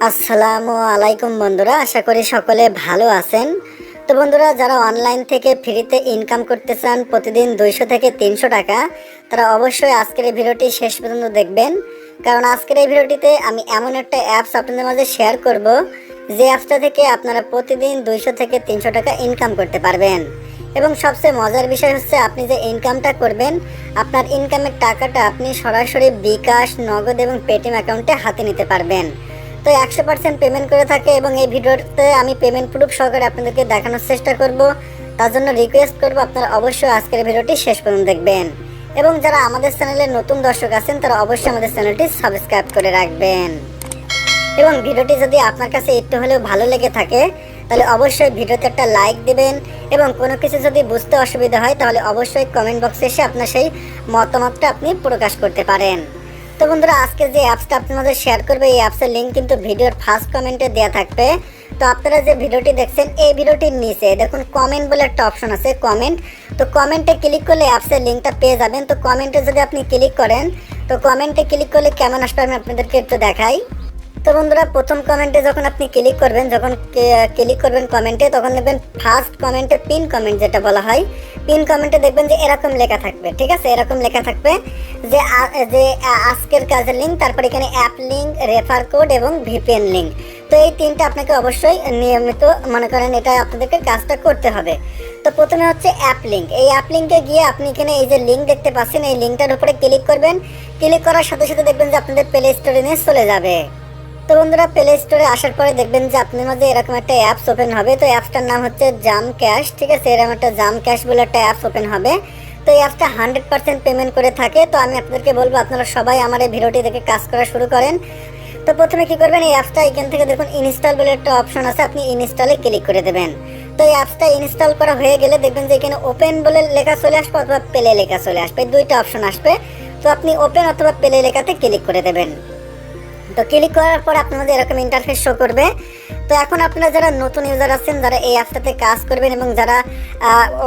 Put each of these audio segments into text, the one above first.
আসসালামু আলাইকুম বন্ধুরা, আশা করি সকলে ভালো আছেন। তো বন্ধুরা, যারা অনলাইন থেকে ফ্রিতে ইনকাম করতে চান প্রতিদিন 200 থেকে 300 টাকা, তারা অবশ্যই আজকের এই ভিডিওটি শেষ পর্যন্ত দেখবেন। কারণ আজকের এই ভিডিওটিতে আমি এমন একটা অ্যাপস আপনাদের মাঝে শেয়ার করব, যে অ্যাপসটা থেকে আপনারা প্রতিদিন 200 থেকে 300 টাকা ইনকাম করতে পারবেন। এবং সবচেয়ে মজার বিষয় হচ্ছে, আপনি যে ইনকামটা করবেন, আপনার ইনকামের টাকাটা আপনি সরাসরি বিকাশ, নগদ এবং পেটিএম অ্যাকাউন্টে হাতে নিতে পারবেন। তো 100% পেমেন্ট করে থাকে এবং এই ভিডিওতে আমি পেমেন্ট প্রুফ সহকারে আপনাদেরকে দেখানোর চেষ্টা করব। তার জন্য রিকোয়েস্ট করব, আপনারা অবশ্যই আজকের ভিডিওটি শেষ পর্যন্ত দেখবেন। এবং যারা আমাদের চ্যানেলে নতুন দর্শক আছেন, তারা অবশ্যই আমাদের চ্যানেলটি সাবস্ক্রাইব করে রাখবেন। এবং ভিডিওটি যদি আপনার কাছে একটু হলেও ভালো লেগে থাকে, তাহলে অবশ্যই ভিডিওতে একটা লাইক দিবেন। এবং কোনো কিছু যদি বুঝতে অসুবিধা হয়, তাহলে অবশ্যই কমেন্ট বক্সে এসে আপনার সেই মতামতটা আপনি প্রকাশ করতে পারেন। তো বন্ধুরা, আজকে যে অ্যাপসটা আপনাদের শেয়ার করবে, এই অ্যাপসের লিঙ্ক কিন্তু ভিডিওর ফার্স্ট কমেন্টে দেওয়া থাকবে। তো আপনারা যে ভিডিওটি দেখছেন, এই ভিডিওটির নিচে দেখুন কমেন্ট বলে একটা অপশন আছে, কমেন্ট। তো কমেন্টে ক্লিক করলে অ্যাপসের লিঙ্কটা পেয়ে যাবেন। তো কমেন্টে যদি আপনি ক্লিক করেন, তো কমেন্টে ক্লিক করলে কেমন আসবে আমি আপনাদেরকে একটু দেখাই। তো বন্ধুরা, প্রথম কমেন্টে যখন আপনি ক্লিক করবেন, কমেন্টে, তখন দেখবেন ফার্স্ট কমেন্টে পিন কমেন্ট যেটা বলা হয়, পিন কমেন্টে দেখবেন যে এরকম লেখা থাকবে। ঠিক আছে, এরকম লেখা থাকবে যে আজকের কাজের লিঙ্ক, তারপর এখানে অ্যাপ লিঙ্ক, রেফার কোড এবং ভিপিএন লিঙ্ক। তো এই তিনটা আপনাকে অবশ্যই নিয়মিত মনে করেন এটা আপনাদেরকে কাজটা করতে হবে। তো প্রথমে হচ্ছে অ্যাপ লিঙ্ক। এই অ্যাপ লিঙ্কে গিয়ে আপনি এখানে এই যে লিঙ্ক দেখতে পাচ্ছেন, এই লিঙ্কটার উপরে ক্লিক করবেন। ক্লিক করার সাথে সাথে দেখবেন যে আপনাদের প্লে স্টোরে নিয়ে চলে যাবে। তো বন্ধুরা, প্লে স্টোরে আসার পরে দেখবেন যে আপনার মধ্যে এরকম একটা অ্যাপস ওপেন হবে। তো অ্যাপসটার নাম হচ্ছে Bkash। ঠিক আছে, এরকম একটা Bkash বলে একটা অ্যাপস ওপেন হবে। তো এই অ্যাপসটা 100% পেমেন্ট করে থাকে। তো আমি আপনাদেরকে বলবো, আপনারা সবাই আমার এই ভিডিওটি দেখে কাজ করা শুরু করেন। তো প্রথমে কি করবেন, এই অ্যাপসটা এখান থেকে দেখুন ইনস্টল বলে একটা অপশন আছে, আপনি ইনস্টলে ক্লিক করে দেবেন। তো এই অ্যাপসটা ইনস্টল করা হয়ে গেলে দেখবেন যে এখানে ওপেন বলে লেখা চলে আসবে অথবা প্লে লেখা চলে আসবে, দুইটা অপশন আসবে। তো আপনি ওপেন অথবা প্লে লেখাতে ক্লিক করে দেবেন। তো ক্লিক করার পর আপনাদের এরকম ইন্টারফেস শো করবে। তো এখন আপনারা যারা নতুন ইউজার আছেন, যারা এই অ্যাপটাতে কাজ করবেন এবং যারা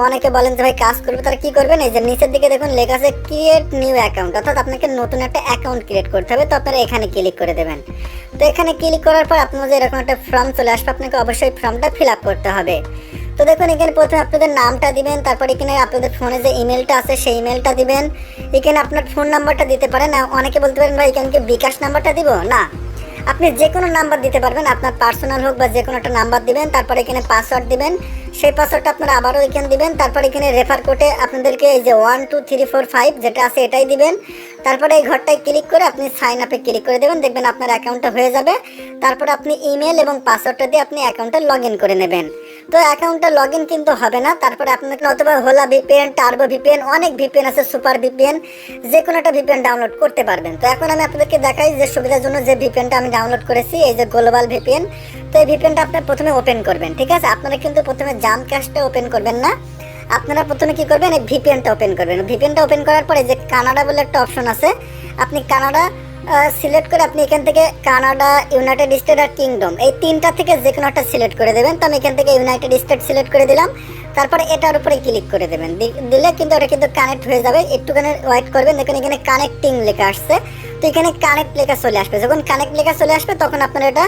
অনেকে বলেন যে ভাই কাজ করবে, তারা কি করবেন, এই যে নিচের দিকে দেখুন লেখা আছে ক্রিয়েট নিউ অ্যাকাউন্ট, অর্থাৎ আপনাকে নতুন একটা অ্যাকাউন্ট ক্রিয়েট করতে হবে। তো আপনারা এখানে ক্লিক করে দেবেন। তো এখানে ক্লিক করার পর আপনাদের এরকম একটা ফর্ম চলে আসবে, আপনাকে অবশ্যই ফর্মটা ফিল আপ করতে হবে। তো দেখুন এখানে প্রথমে আপনাদের নামটা দিবেন, তারপর এখানে আপনাদের ফোনে যে ইমেলটা আছে সেই ইমেলটা দিবেন। এখানে আপনার ফোন নাম্বারটা দিতে পারেন। অনেকে বলতে পারেন ভাই এখানে কি বিকাশ নাম্বারটা দিব? না, আপনি যে কোনো নাম্বার দিতে পারবেন, আপনার পার্সোনাল হোক বা যে কোনো একটা নাম্বার দিবেন। তারপর এখানে পাসওয়ার্ড দিবেন, সেই পাসওয়ার্ডটা আপনারা আবারও এখানে দিবেন। তারপর এখানে রেফার কোডে আপনাদেরকে এই যে 1 2 3 4 5 যেটা আছে এটাই দিবেন। তারপরে এই ঘরটায় ক্লিক করে আপনি সাইন আপে ক্লিক করে দেবেন, দেখবেন আপনার অ্যাকাউন্টটা হয়ে যাবে। তারপর আপনি ইমেল এবং পাসওয়ার্ডটা দিয়ে আপনি অ্যাকাউন্টে লগ ইন করে নেবেন। তো অ্যাকাউন্টে লগ ইন কিন্তু হবে না, তারপরে আপনাকে অথবা হোলা ভিপিএন, টার্বো ভিপিএন, অনেক ভিপিএন আছে, সুপার ভিপিএন, যে কোনো একটা ভিপিএন ডাউনলোড করতে পারবেন। তো এখন আমি আপনাদেরকে দেখাই যে সুবিধার জন্য যে ভিপিএনটা আমি ডাউনলোড করেছি, এই যে গ্লোবাল ভিপিএন। তো এই ভিপিএনটা আপনারা প্রথমে ওপেন করবেন। ঠিক আছে, আপনারা কিন্তু প্রথমে Bkashটা ওপেন করবেন না, আপনারা প্রথমে কি করবেন, এই ভিপিএনটা ওপেন করবেন। ভিপিএনটা ওপেন করার পরে যে কানাডা বলে একটা অপশন আছে, আপনি কানাডা সিলেক্ট করে আপনি এখান থেকে কানাডা, ইউনাইটেড স্টেট আর কিংডম, এই তিনটা থেকে যে কোনো একটা সিলেক্ট করে দেবেন। তো আমি এখান থেকে ইউনাইটেড স্টেট সিলেক্ট করে দিলাম। তারপরে এটার উপরে ক্লিক করে দেবেন, দিলে কিন্তু এটা কিন্তু কানেক্ট হয়ে যাবে। একটুখানি ওয়েট করবেন, দেখুন এখানে কানেক্টিং লেখা আসছে। তো এখানে কানেক্ট লেখা চলে আসবে, যখন কানেক্ট লেখা চলে আসবে তখন আপনার এটা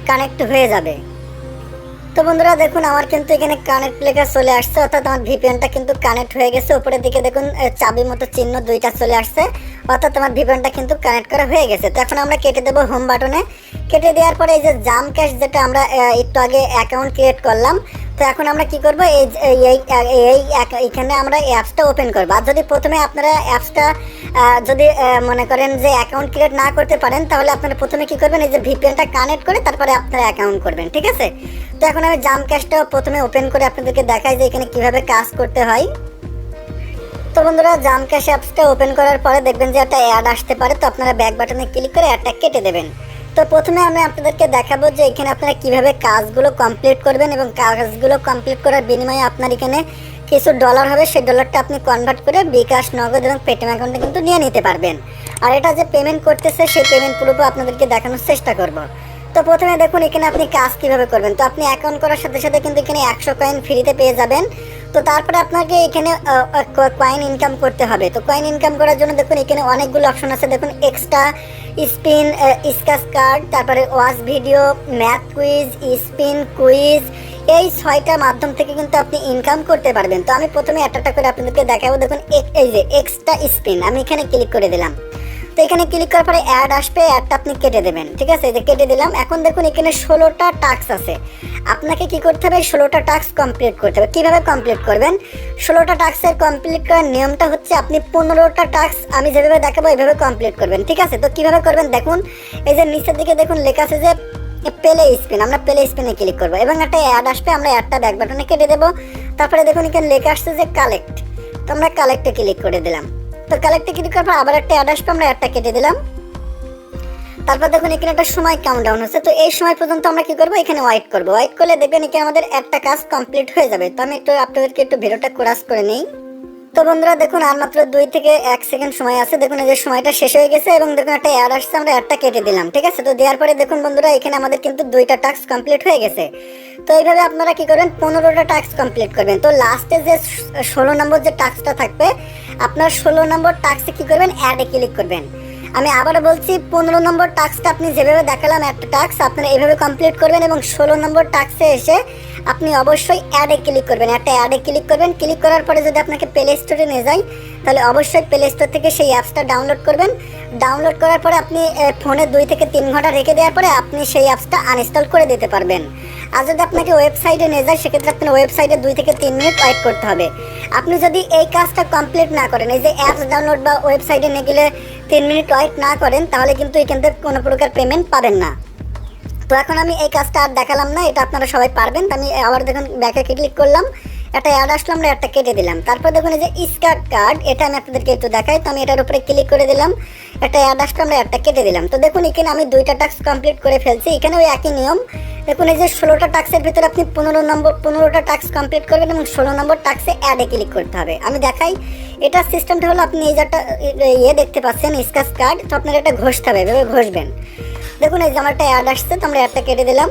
কানেক্ট হয়ে যাবে। তো বন্ধুরা দেখুন, আমার কিন্তু এখানে কানেক্ট লেখা চলে আসছে, অর্থাৎ আমার ভিপিএনটা কিন্তু কানেক্ট হয়ে গেছে। উপরের দিকে দেখুন চাবি মতো চিহ্ন দুইটা চলে আসছে, অর্থাৎ আমার ভিপিএনটা কিন্তু কানেক্ট করা হয়ে গেছে। তো এখন আমরা কেটে দেবো হোম বাটনে। কেটে দেওয়ার পরে এই যে Bkash যেটা আমরা একটু আগে অ্যাকাউন্ট ক্রিয়েট করলাম, তো এখন আমরা কি করব, এইখানে আমরা অ্যাপসটা ওপেন করবো। আর যদি প্রথমে আপনারা অ্যাপসটা যদি মনে করেন যে অ্যাকাউন্ট ক্রিয়েট না করতে পারেন, তাহলে আপনারা প্রথমে কি করবেন, এই যে ভিপিএনটা কানেক্ট করে তারপরে আপনারা অ্যাকাউন্ট করবেন। ঠিক আছে, তো এখন আমি Bkashটা প্রথমে ওপেন করে আপনাদেরকে দেখাই যে এখানে কিভাবে কাজ করতে হয়। তো বন্ধুরা, Bkash অ্যাপসটা ওপেন করার পরে দেখবেন যে একটা অ্যাড আসতে পারে, তো আপনারা ব্যাক বাটনে ক্লিক করে অ্যাডটা কেটে দেবেন। তো প্রথমে আমি আপনাদেরকে দেখাবো যে এখানে আপনারা কিভাবে কাজগুলো কমপ্লিট করবেন, এবং কাজগুলো কমপ্লিট করার বিনিময়ে আপনার এখানে কিছু ডলার হবে, সেই ডলারটা আপনি কনভার্ট করে বিকাশ, নগদ এবং পেটিএম অ্যাকাউন্টে কিন্তু নিয়ে নিতে পারবেন। আর এটা যে পেমেন্ট করতেছে সেই পেমেন্ট প্রুফও আপনাদেরকে দেখানোর চেষ্টা করব। তো প্রথমে দেখুন এখানে আপনি কাজ কিভাবে করবেন। তো আপনি অ্যাকাউন্ট করার সাথে সাথে কিন্তু এখানে 100 কয়েন ফ্রিতে পেয়ে যাবেন। তো তারপরে আপনাকে এখানে কয়েন ইনকাম করতে হবে। তো কয়েন ইনকাম করার জন্য দেখুন এখানে অনেকগুলো অপশন আছে, দেখুন এক্সট্রা স্পিন, স্ক্র্যাচ কার্ড, তারপরে watch video, math quiz, spin quiz, এই 6টা মাধ্যম থেকে কিন্তু আপনি ইনকাম করতে পারবেন। তো আমি প্রথমে একটা করে আপনাদেরকে দেখাবো। দেখুন এই যে এক্সট্রা স্পিন, আমি এখানে ক্লিক করে দিলাম। তো এখানে ক্লিক করার পরে অ্যাড আসবে, অ্যাডটা আপনি কেটে দেবেন। ঠিক আছে, এই যে কেটে দিলাম। এখন দেখুন এখানে 16টা টাস্ক আছে। আপনাকে কি করতে হবে? 16টা টাস্ক কমপ্লিট করতে হবে। কীভাবে কমপ্লিট করবেন? 16টা টাস্কের কমপ্লিট করার নিয়মটা হচ্ছে আপনি 15টা টাস্ক আমি যেভাবে দেখাবো এইভাবে কমপ্লিট করবেন। ঠিক আছে, তো কীভাবে করবেন দেখুন, এই যে নিচের দিকে দেখুন লেখা আছে যে প্লে স্পিন, আমরা প্লে স্পিনে ক্লিক করবো এবং একটা অ্যাড আসবে, আমরা অ্যাডটা ব্যাক বাটনে কেটে দেবো। তারপরে দেখুন এখানে লেখা আসছে যে কালেক্ট, তো আমরা কালেক্টে ক্লিক করে দিলাম। তো কালেক্টে ক্লিক করার পর আবার একটা অ্যাড আসবে, আমরা অ্যাডটা কেটে দিলাম। তারপর দেখুন এখানে একটা সময় কাউন্টডাউন হচ্ছে। তো এই সময় পর্যন্ত আমরা কি করবো? এখানে ওয়েট করবো। ওয়েট করলে দেখবেন এখানে আমাদের একটা কাজ কমপ্লিট হয়ে যাবে। তো আমি একটু আপনাদেরকে একটু ভিডিওটা ক্রস করে নিই। তো বন্ধুরা দেখুন আর মাত্র 2 থেকে 1 সেকেন্ড সময় আছে। দেখুন এই যে সময়টা শেষ হয়ে গেছে এবং দেখুন একটা অ্যাড আসছে, আমরা অ্যাডটা কেটে দিলাম। ঠিক আছে, তো দেওয়ার পরে দেখুন বন্ধুরা এখানে আমাদের কিন্তু 2টা টাস্ক কমপ্লিট হয়ে গেছে। তো এইভাবে আপনারা কি করবেন? 15টা টাস্ক কমপ্লিট করবেন। তো লাস্টে যে 16 নম্বর যে টাস্কটা থাকবে, আপনার 16 নম্বর টাস্কে কি করবেন? অ্যাডে ক্লিক করবেন। আমি আবারও বলছি, 15 নম্বর টাস্কটা আপনি যেভাবে দেখালাম একটা টাস্ক আপনারা এইভাবে কমপ্লিট করবেন এবং 16 নম্বর টাস্কে এসে আপনি অবশ্যই অ্যাডে ক্লিক করবেন। একটা অ্যাডে ক্লিক করবেন। ক্লিক করার পরে যদি আপনাকে প্লে স্টোরে নিয়ে যায়, তাহলে অবশ্যই প্লে স্টোর থেকে সেই অ্যাপসটা ডাউনলোড করবেন। ডাউনলোড করার পরে আপনি ফোনে 2 থেকে 3 ঘন্টা রেখে দেওয়ার পরে আপনি সেই অ্যাপসটা আনইনস্টল করে দিতে পারবেন। আর যদি আপনাকে ওয়েবসাইটে নিয়ে যায়, সেক্ষেত্রে আপনার ওয়েবসাইটে 2 থেকে 3 মিনিট ওয়েট করতে হবে। আপনি যদি এই কাজটা কমপ্লিট না করেন, এই যে অ্যাপস ডাউনলোড বা ওয়েবসাইটে নিয়ে গেলে 3 মিনিট ওয়েট না করেন, তাহলে কিন্তু এখান থেকে কোনো প্রকার পেমেন্ট পাবেন না। তো এখন আমি এই কাজটা আর দেখালাম না, এটা আপনারা সবাই পারবেন। তো আমি আবার দেখুন ব্যাকে ক্লিক করলাম, একটা অ্যাড আসলো, আমরা একটা কেটে দিলাম। তারপর দেখুন এই যে স্ক্র্যাচ কার্ড, এটা আমি আপনাদেরকে একটু দেখাই। তো আমি এটার উপরে ক্লিক করে দিলাম, একটা অ্যাড আসলো, আমরা একটা কেটে দিলাম। তো দেখুন এখানে আমি 2টা টাস্ক কমপ্লিট করে ফেলছি। এখানে ওই একই নিয়ম। দেখুন এই যে 16টা টাস্কের ভিতরে আপনি 15টা টাস্ক কমপ্লিট করবেন এবং 16 নম্বর টাস্কে অ্যাডে ক্লিক করতে হবে। আমি দেখাই, এটার সিস্টেমটা হলো আপনি এই যেটা দেখতে পাচ্ছেন স্ক্র্যাচ কার্ড, তো আপনার এটা ঘষতে হবে, এভাবে ঘষবেন। দেখুন এই যে আমার একটা অ্যাড আসছে, তো আমরা অ্যাডটা কেটে দিলাম।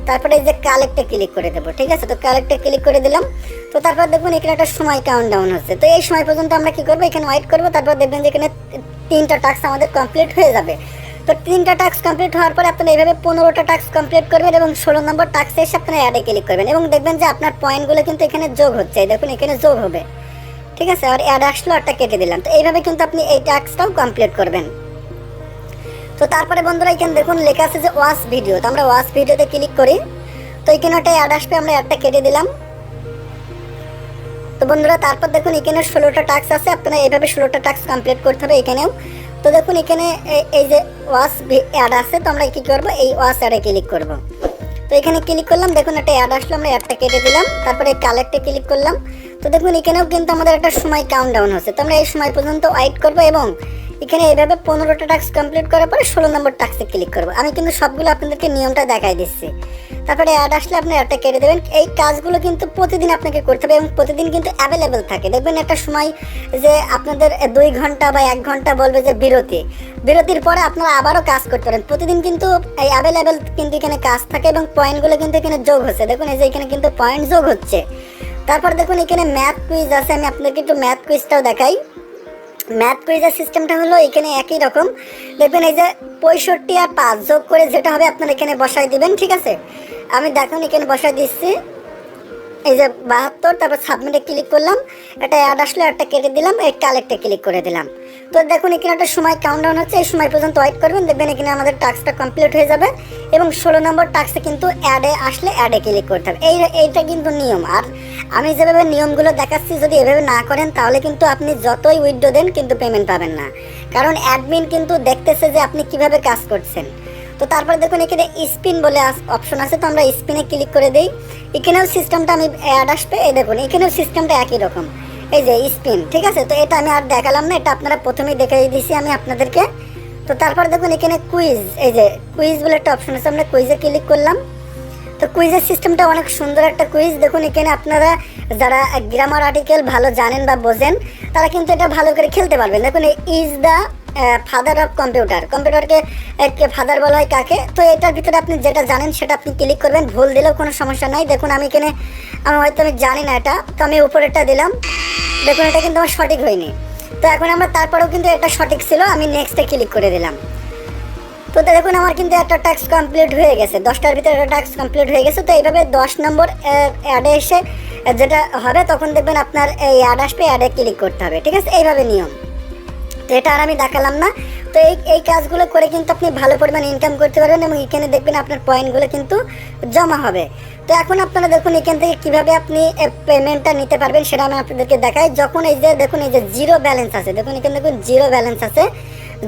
তারপরে এই যে কালেক্টে ক্লিক করে দেবো। ঠিক আছে, তো কালেক্টে ক্লিক করে দিলাম। তো তারপর দেখুন এখানে একটা সময় কাউন্টডাউন হচ্ছে। তো এই সময় পর্যন্ত আমরা কি করবো? এখানে ওয়েট করবো। তারপর দেখবেন যে এখানে 3টা টাস্ক আমাদের কমপ্লিট হয়ে যাবে। তো 3টা টাস্ক কমপ্লিট হওয়ার পরে আপনারা এইভাবে 15টা টাস্ক কমপ্লিট করবেন এবং 16 নম্বর টাস্কে এসে আপনারা অ্যাডে ক্লিক করবেন এবং দেখবেন যে আপনার পয়েন্টগুলো কিন্তু এখানে যোগ হচ্ছে। দেখুন এখানে যোগ হবে। ঠিক আছে, আর অ্যাড আসলো, একটা কেটে দিলাম। তো এইভাবে কিন্তু আপনি এই টাস্কটাও কমপ্লিট করবেন। তো তারপরে বন্ধুরা এখানে দেখুন লেখা আছে যে ওয়াচ ভিডিও, তো আমরা ওয়াচ ভিডিওতে ক্লিক করি। তো এখানে একটা অ্যাড আসবে, আমরা অ্যাডটা কেটে দিলাম। তো বন্ধুরা তারপর দেখুন এখানে 16টা টাস্ক আছে, আপনারা এইভাবে 16টা টাস্ক কমপ্লিট করতে হবে এখানেও। তো দেখুন এখানে এই যে ওয়াচ অ্যাড আছে, তো আমরা কি করব? এই ওয়াচ অ্যাডে ক্লিক করব। তো এখানে ক্লিক করলাম, দেখুন একটা অ্যাড আসলো, আমরা অ্যাডটা কেটে দিলাম। তারপরে কালেক্টে ক্লিক করলাম। তো দেখুন এখানেও কিন্তু আমাদের একটা সময় কাউন্টডাউন হচ্ছে। তো আমরা এই সময় পর্যন্ত ওয়েট করব এবং এখানে এইভাবে 15টা টাস্ক কমপ্লিট করার পরে 16 নম্বর টাস্কে ক্লিক করব। আমি কিন্তু সবগুলো আপনাদেরকে নিয়মটা দেখাই দিচ্ছি। তারপরে অ্যাড আসলে আপনি অ্যাডটা কেটে দেবেন। এই কাজগুলো কিন্তু প্রতিদিন আপনাকে করতে হবে এবং প্রতিদিন কিন্তু অ্যাভেলেবেল থাকে। দেখবেন একটা সময় যে আপনাদের 2 ঘন্টা বা 1 ঘন্টা বলবে যে বিরতির পরে আপনারা আবারও কাজ করতে পারেন। প্রতিদিন কিন্তু এই অ্যাভেলেবেল কিন্তু এখানে কাজ থাকে এবং পয়েন্টগুলো কিন্তু এখানে যোগ হচ্ছে। দেখুন এই যে এখানে কিন্তু পয়েন্ট যোগ হচ্ছে। তারপর দেখুন এখানে ম্যাথ কুইজ আছে, আমি আপনাদেরকে একটু ম্যাথ কুইজটাও দেখাই। ম্যাথ কুইজের সিস্টেমটা হলো এখানে একই রকম। দেখবেন এই যে 65 আর 5 যোগ করে যেটা হবে আপনারা এখানে বসাই দিবেন। ঠিক আছে, আমি দেখুন এখানে বসাই দিচ্ছি, এই যে 72। তারপর সাবমিটে ক্লিক করলাম, একটা অ্যাড আসলে একটা কেটে দিলাম, এই কালেক্টে ক্লিক করে দিলাম। তো দেখুন এখানে একটা সময় কাউন্টডাউন হচ্ছে, এই সময় পর্যন্ত ওয়েট করবেন। দেখবেন এখানে আমাদের টাস্কটা কমপ্লিট হয়ে যাবে এবং 16 নম্বর টাস্কে কিন্তু অ্যাডে আসলে অ্যাডে ক্লিক করতে হবে। এইটা কিন্তু নিয়ম। আর আমি যেভাবে নিয়মগুলো দেখাচ্ছি, যদি এভাবে না করেন তাহলে কিন্তু আপনি যতই উইথড্র দেন কিন্তু পেমেন্ট পাবেন না, কারণ অ্যাডমিন কিন্তু দেখতেছে যে আপনি কিভাবে কাজ করছেন। তো তারপরে দেখুন এখানে স্পিন বলে অপশন আছে, তো আমরা স্পিনে ক্লিক করে দিই। এখানেও সিস্টেমটা আমি অ্যাড আসবে, এই দেখুন এখানেও সিস্টেমটা একই রকম, এই যে স্পিন। ঠিক আছে, তো এটা আমি আর দেখালাম না, এটা আপনারা প্রথমেই দেখাই দিয়েছি আমি আপনাদেরকে। তো তারপর দেখুন এখানে কুইজ, এই যে কুইজ বলে একটা অপশন আছে, আমরা কুইজে ক্লিক করলাম। তো কুইজের সিস্টেমটা অনেক সুন্দর একটা কুইজ। দেখুন এখানে আপনারা যারা গ্রামার আর্টিকেল ভালো জানেন বা বোঝেন তারা কিন্তু এটা ভালো করে খেলতে পারবেন। দেখুন ইজ দ্য ফাদার অফ কম্পিউটারকে ফাদার বলা হয় কাকে? তো এটার ভিতরে আপনি যেটা জানেন সেটা আপনি ক্লিক করবেন, ভুল দিলেও কোনো সমস্যা নাই। দেখুন আমি এখানে আমি জানি না এটা, তো আমি উপরেরটা দিলাম। দেখুন এটা কিন্তু আমার সঠিক হয়নি। তো এখন আমরা তারপরেও কিন্তু এটা সঠিক ছিল, আমি নেক্সটে ক্লিক করে দিলাম। তো দেখুন আমার কিন্তু একটা টাস্ক কমপ্লিট হয়ে গেছে, 10টার ভিতরে একটা টাস্ক কমপ্লিট হয়ে গেছে। তো এইভাবে 10 নম্বর অ্যাডে এসে যেটা হবে তখন দেখবেন আপনার এই অ্যাড আসবে, অ্যাডে ক্লিক করতে হবে, ঠিক আছে? এইভাবে নিয়ম। তো এটা আর আমি দেখালাম না। তো এই কাজগুলো করে কিন্তু আপনি ভালো পরিমাণ ইনকাম করতে পারবেন এবং এখানে দেখবেন আপনার পয়েন্টগুলো কিন্তু জমা হবে। তো এখন আপনারা দেখুন এখান থেকে কীভাবে আপনি পেমেন্টটা নিতে পারবেন সেটা আমি আপনাদেরকে দেখাই। যখন এই যে দেখুন এই যে জিরো ব্যালেন্স আছে, দেখুন এখানে দেখুন জিরো ব্যালেন্স আছে,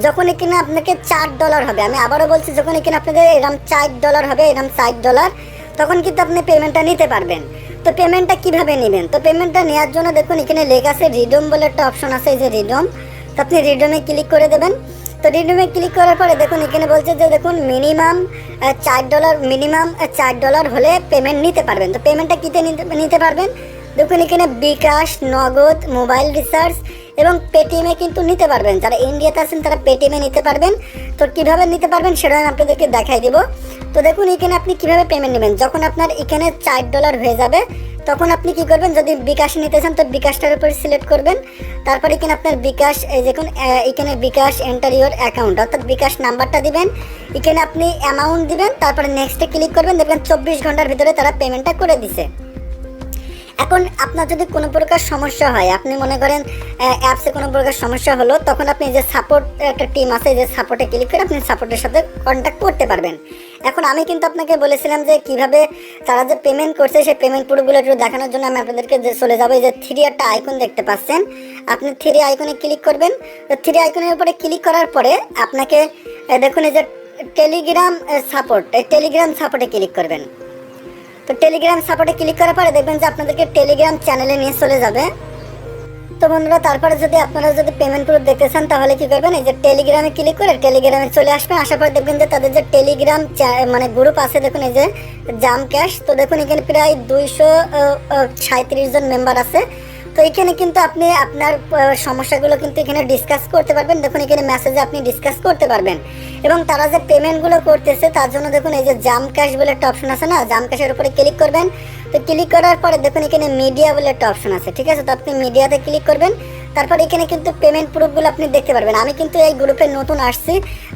যখন এখানে আপনাকে $4 হবে, আমি আবারও বলছি যখন এখানে আপনাদের এরকম $4 হবে, এরকম $4, তখন কিন্তু আপনি পেমেন্টটা নিতে পারবেন। তো পেমেন্টটা কীভাবে নেবেন? তো পেমেন্টটা নেওয়ার জন্য দেখুন এখানে লেখা আছে রিডম বলে একটা অপশন আছে, এই যে রিডম। তো আপনি রিডমে ক্লিক করে দেবেন। তো রিডমে ক্লিক করার পরে দেখুন এখানে বলছে যে দেখুন মিনিমাম $4 হলে পেমেন্ট নিতে পারবেন। তো পেমেন্টটা কীতে নিতে পারবেন? দেখুন এখানে বিকাশ, নগদ, মোবাইল রিচার্জ এবং পেটিএমে কিন্তু নিতে পারবেন। যারা ইন্ডিয়াতে আছেন তারা পেটিএমে নিতে পারবেন। তো কীভাবে নিতে পারবেন সেটা আমি আপনাদেরকে দেখাই দেবো। তো দেখুন এখানে আপনি কীভাবে পেমেন্ট নেবেন, যখন আপনার এখানে $4 হয়ে যাবে তখন আপনি কি করবেন, যদি বিকাশ নিতে চান তো বিকাশটার উপর সিলেক্ট করবেন। তারপরে এখানে আপনার বিকাশ, এই দেখুন এখানে বিকাশ এন্টার ইউর অ্যাকাউন্ট, অর্থাৎ বিকাশ নাম্বারটা দিবেন, এখানে আপনি অ্যামাউন্ট দিবেন, তারপরে নেক্সটে ক্লিক করবেন। দেখবেন 24 ঘন্টার ভিতরে তারা পেমেন্টটা করে দিছে। এখন আপনার যদি কোনো প্রকার সমস্যা হয়, আপনি মনে করেন অ্যাপসে কোনো প্রকার সমস্যা হলো, তখন আপনি যে সাপোর্ট একটা টিম আছে, যে সাপোর্টে ক্লিক করে আপনি সাপোর্টের সাথে কন্ট্যাক্ট করতে পারবেন। এখন আমি কিন্তু আপনাকে বলেছিলাম যে কিভাবে তারা যে পেমেন্ট করছে সেই পেমেন্ট প্রুফগুলো একটু দেখানোর জন্য আমি আপনাদেরকে যে চলে যাবো। এই যে 3 একটা আইকন দেখতে পাচ্ছেন, আপনি 3 আইকনে ক্লিক করবেন। তো 3 আইকনের উপরে ক্লিক করার পরে আপনাকে দেখুন এই যে টেলিগ্রাম সাপোর্ট, এই টেলিগ্রাম সাপোর্টে ক্লিক করবেন। তো টেলিগ্রাম সাপোর্টে ক্লিক করার পরে দেখবেন যে আপনাদেরকে টেলিগ্রাম চ্যানেলে নিয়ে চলে যাবে। তো বন্ধুরা তারপরে যদি আপনারা যদি পেমেন্ট প্রুফ দেখতে চান তাহলে কি করবেন, এই যে টেলিগ্রামে ক্লিক করে টেলিগ্রামে চলে আসবেন। আসার পর দেখবেন যে তাদের যে টেলিগ্রাম মানে গ্রুপ আছে, দেখুন এই যে জামক্যাশ। তো দেখুন এখানে প্রায় 237 জন মেম্বার আছে। তো এখানে কিন্তু আপনি আপনার সমস্যাগুলো কিন্তু এখানে ডিসকাস করতে পারবেন। দেখুন এখানে মেসেজে আপনি ডিসকাস করতে পারবেন এবং তারা যে পেমেন্টগুলো করতেছে তার জন্য দেখুন এই যে জামক্যাশ বলে একটা অপশন আছে না, জামক্যাশের উপরে ক্লিক করবেন। তো ক্লিক করার পরে দেখুন এখানে মিডিয়া বলে একটা অপশন আছে, ঠিক আছে? তো আপনি মিডিয়াতে ক্লিক করবেন। তারপর এখানে কিন্তু পেমেন্ট প্রুফগুলো আপনি দেখতে পারবেন। আমি কিন্তু এই গ্রুপে নতুন আসছি,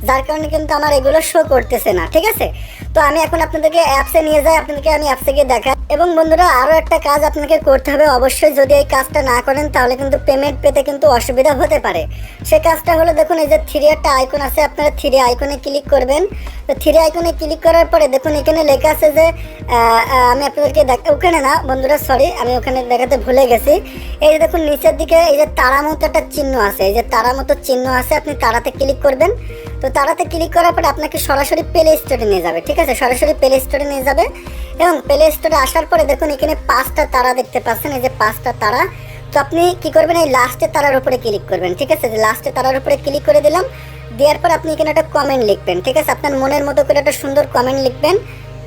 যার কারণে কিন্তু আমার এগুলো শো করতেছে না, ঠিক আছে? তো আমি এখন আপনাদেরকে অ্যাপসে নিয়ে যাই, আপনাদেরকে আমি অ্যাপসে গিয়ে দেখাই। এবং বন্ধুরা আরও একটা কাজ আপনাকে করতে হবে অবশ্যই, যদি এই কাজটা না করেন তাহলে কিন্তু পেমেন্ট পেতে কিন্তু অসুবিধা হতে পারে। সে কাজটা হলো দেখুন এই যে 3 একটা আইকন আছে, আপনারা 3 আইকনে ক্লিক করবেন। তো 3 আইকনে ক্লিক করার পরে দেখুন এখানে লেখা আছে যে আমি আপনাদেরকে ওখানে না বন্ধুরা, সরি আমি ওখানে দেখাতে ভুলে গেছি। এই যে দেখুন নিচের দিকে এই যে তারা মতো একটা চিহ্ন আছে, এই যে তারা মতো চিহ্ন আছে, আপনি তারাতে ক্লিক করবেন। তো তারাতে ক্লিক করার পরে আপনাকে সরাসরি প্লে স্টোরে নিয়ে যাবে, ঠিক আছে? সরাসরি প্লে স্টোরে নিয়ে যাবে এবং প্লে স্টোরে আসার পরে দেখুন এখানে 5টা তারা দেখতে পাচ্ছেন, এই যে 5টা তারা। তো আপনি কি করবেন, এই লাস্টে তারার উপরে ক্লিক করবেন, ঠিক আছে? যে লাস্টে তারার উপরে ক্লিক করে দিলাম। দেওয়ার পর আপনি এখানে একটা কমেন্ট লিখবেন, ঠিক আছে? আপনার মনের মতো করে একটা সুন্দর কমেন্ট লিখবেন,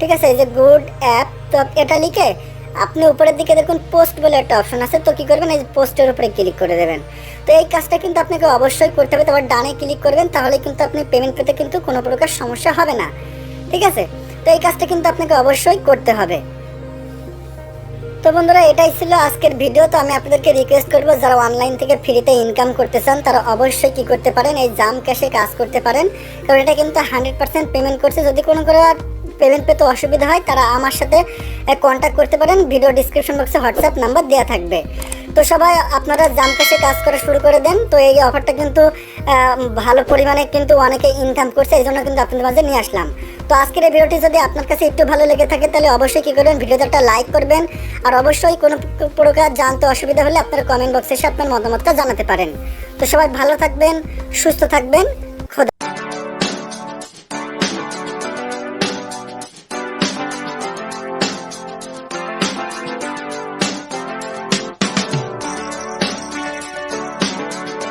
ঠিক আছে? এই যে গুড অ্যাপ, তো এটা লিখে আপনি উপরের দিকে দেখুন পোস্ট বলে একটা অপশন আছে। তো কী করবেন, এই যে পোস্টের উপরে ক্লিক করে দেবেন। তো এই কাজটা কিন্তু আপনাকে অবশ্যই করতে হবে। তারপর ডানে ক্লিক করবেন, তাহলে কিন্তু আপনি পেমেন্ট পেতে কিন্তু কোনো প্রকার সমস্যা হবে না, ঠিক আছে? তো এই কাজটা কিন্তু আপনাকে অবশ্যই করতে হবে। তো বন্ধুরা এটাই ছিল আজকের ভিডিও। তো আমি আপনাদেরকে রিকোয়েস্ট করবো যারা অনলাইন থেকে ফ্রিতে ইনকাম করতে চান তারা অবশ্যই কি করতে পারেন, এই জামক্যাশে কাজ করতে পারেন, কারণ এটা কিন্তু 100% পেমেন্ট করছে। যদি কোনো করে পেমেন্ট পেতে অসুবিধা হয় তারা আমার সাথে কন্ট্যাক্ট করতে পারেন, ভিডিও ডিসক্রিপশন বক্সে হোয়াটসঅ্যাপ নাম্বার দেওয়া থাকবে। তো সবাই আপনারা জামক্যাশে কাজ করা শুরু করে দেন। তো এই অফারটা কিন্তু ভালো পরিমাণে কিন্তু অনেকে ইনকাম করছে, এই জন্য কিন্তু আপনাদের মাঝে নিয়ে আসলাম। তো আজকের এই ভিডিওটি যদি আপনার কাছে একটু ভালো লেগে থাকে তাহলে অবশ্যই কী করবেন, ভিডিওতে একটা লাইক করবেন। আর অবশ্যই কোনো প্রকার জানতে অসুবিধা হলে আপনারা কমেন্ট বক্সে এসে আপনার মতামতটা জানাতে পারেন। তো সবাই ভালো থাকবেন, সুস্থ থাকবেন।